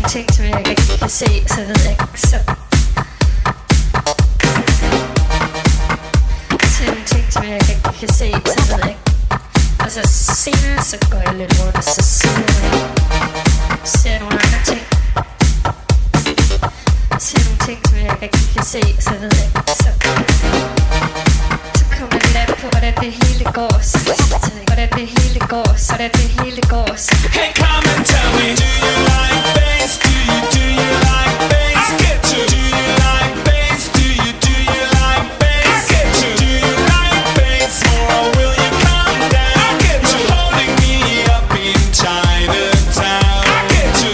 nogle ting, som jeg ikke rigtig kan se, så ved jeg ikke, så nogle ting, som jeg ikke rigtig kan se, så ved jeg ikke. Og så senere, så går jeg lidt rundt, og så ser jeg nogle andre ting. Ser nogle ting, som jeg ikke rigtig kan se, så ved jeg ikke. Så kommer det lidt på, hvordan det hele går, så hvordan det hele går, så hvordan det hele går, så hey, come and tell me, do you like bass? Do you like bass? Get to. Do you like bass? Do you like bass? Get to. Do you like bass? Or will you come down? Get to. Holding me up in Chinatown. Get to.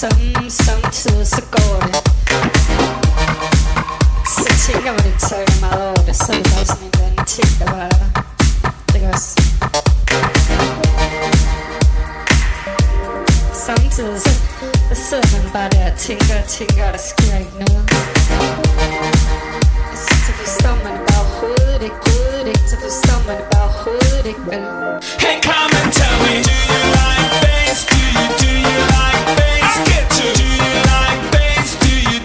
Samtidig så går det. Så tænker man ikke så meget over det, så er det bare sådan en eller anden ting, der bare er der. Det kan også. Samtidig så sidder man bare der og tænker, og der sker ikke noget. Så forstår man det bare overhovedet ikke, så forstår man det bare overhovedet ikke, vel? Hey, come and tell me, do you like bass? Do you like bass? Get to. Do you like bass? Do you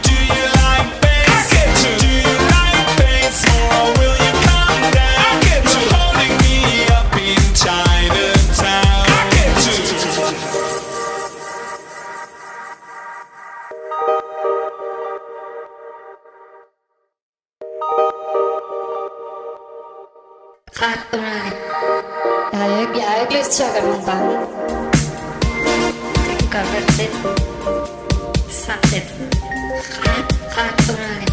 like bass? Get to. Do you like bass? Or will you come down? Get to. Holding me up in Chinatown. Get to. Ret underligt. Jeg har ikke lyst til at gøre nogen bange. Det kan godt være lidt sådan lidt ret underligt.